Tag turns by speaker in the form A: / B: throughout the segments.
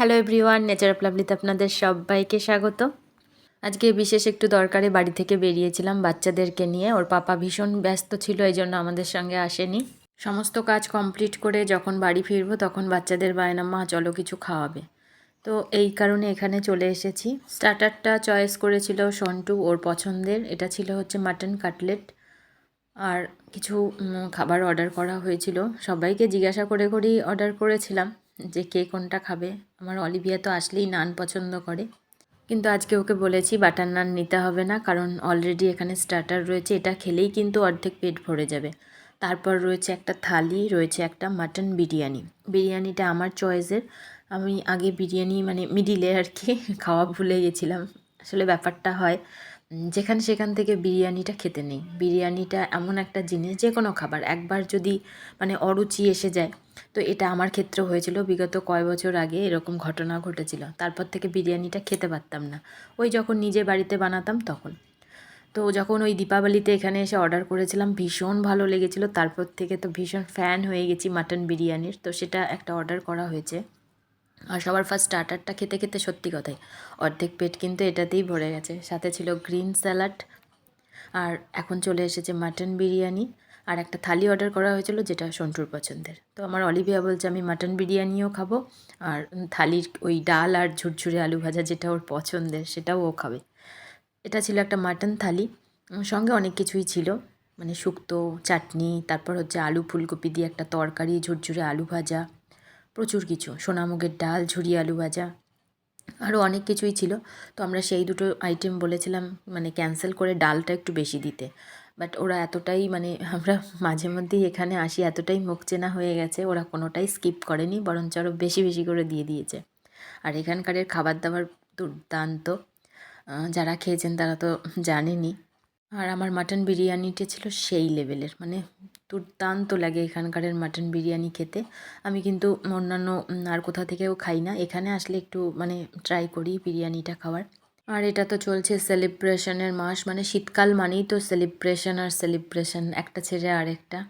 A: Hello everyone, nature of লাভলিতে আপনাদের সবাইকে স্বাগত। আজকে বিশেষ একটু দরকারে বাড়ি থেকে বেরিয়েছিলাম বাচ্চাদেরকে নিয়ে। ওর পাপা ভীষণ ব্যস্ত ছিল, এই জন্য আমাদের সঙ্গে আসেনি। সমস্ত কাজ কমপ্লিট করে যখন বাড়ি ফিরবো তখন বাচ্চাদের বায়না, মা চলো কিছু খাওয়াবে। তো এই কারণে এখানে চলে এসেছি। স্টার্টারটা চয়েস করেছিল সন্টু, ওর পছন্দের। এটা ছিল হচ্ছে মাটন কাটলেট, আর কিছু খাবার অর্ডার করা হয়েছিল। সবাইকে জিজ্ঞাসা করে করেই অর্ডার করেছিলাম যে কে কোনটা খাবে। আমার অলিভিয়া তো আসলেই নান পছন্দ করে, কিন্তু আজকে ওকে বলেছি বাটার নান নিতে হবে না, কারণ অলরেডি এখানে স্টার্টার রয়েছে। এটা খেলেই কিন্তু অর্ধেক পেট ভরে যাবে। তারপর রয়েছে একটা থালি, রয়েছে একটা মাটন বিরিয়ানি। বিরিয়ানিটা আমার চয়েসের। আমি আগে বিরিয়ানি মানে মিডিলে আর কি খাওয়া ভুলে গেছিলাম। আসলে ব্যাপারটা হয় যেখানে সেখান থেকে বিরিয়ানিটা খেতে নেই। বিরিয়ানিটা এমন একটা জিনিস, যে কোনো খাবার একবার যদি মানে অরুচি এসে যায়, তো এটা আমার ক্ষেত্রেও হয়েছিল। বিগত কয় বছর আগে এরকম ঘটনা ঘটেছিল। তারপর থেকে বিরিয়ানিটা খেতে পারতাম না, ওই যখন নিজে বাড়িতে বানাতাম তখন। তো যখন ওই দীপাবলিতে এখানে এসে অর্ডার করেছিলাম, ভীষণ ভালো লেগেছিল। তারপর থেকে তো ভীষণ ফ্যান হয়ে গেছি মাটন বিরিয়ানির। তো সেটা একটা অর্ডার করা হয়েছে। আর সবার ফার্স্ট স্টার্টারটা খেতে খেতে সত্যি কথাই অর্ধেক পেট কিন্তু এটাতেই ভরে গেছে। সাথে ছিল গ্রিন স্যালাড, আর এখন চলে এসেছে মাটন বিরিয়ানি। আর একটা থালি অর্ডার করা হয়েছিল যেটা সন্টুর পছন্দের। তো আমার অলিভিয়া বলছে আমি মাটন বিরিয়ানিও খাবো, আর থালির ওই ডাল আর ঝুরঝুরে আলু ভাজা যেটা ওর পছন্দের সেটাও ও খাবে। এটা ছিল একটা মাটন থালি। সঙ্গে অনেক কিছুই ছিল, মানে শুক্তো, চাটনি, তারপর হচ্ছে আলু ফুলকপি দিয়ে একটা তরকারি, ঝুরঝুরে আলু ভাজা, প্রচুর কিছু, সোনামুগের ডাল, ঝুরি আলু ভাজা, আরও অনেক কিছুই ছিল। তো আমরা সেই দুটো আইটেম বলেছিলাম মানে ক্যান্সেল করে ডালটা একটু বেশি দিতে। বাট ওরা এতটাই মানে আমরা মাঝে মধ্যেই এখানে আসি, এতটাই মুখ চেনা হয়ে গেছে, ওরা কোনোটাই স্কিপ করেনি, বরঞ্চ আরও বেশি বেশি করে দিয়ে দিয়েছে। আর এখানকারের খাবার দাবার দুর্দান্ত। যারা খেয়েছেন তারা তো জানেনই। আর আমার মাটন বিরিয়ানিটা ছিল সেই লেভেলের, মানে দুর্দান্ত লাগে এখানকারের মাটন বিরিয়ানি খেতে। আমি কিন্তু অন্যান্য আর কোথা থেকেও খাই না, এখানে আসলে একটু মানে ট্রাই করি বিরিয়ানিটা খাওয়ার। আর এটা তো চলছে সেলিব্রেশনের মাস, মানে শীতকাল মানেই তো সেলিব্রেশন আর সেলিব্রেশন, একটা ছেড়ে আরেকটা।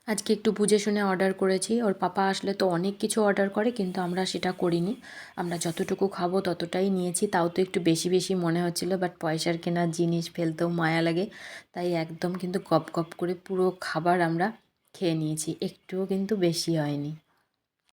A: আজকে একটু বুঝে শুনে অর্ডার করেছি। ওর পাপা আসলে তো অনেক কিছু অর্ডার করে, কিন্তু আমরা সেটা করিনি। আমরা যতটুকু খাবো ততটাই নিয়েছি, তাও তো একটু বেশি বেশি মনে হচ্ছিলো। বাট পয়সার কেনা জিনিস ফেলতেও মায়া লাগে, তাই একদম কিন্তু গপ গপ করে পুরো খাবার আমরা খেয়ে নিয়েছি, একটুও কিন্তু বেশি হয়নি।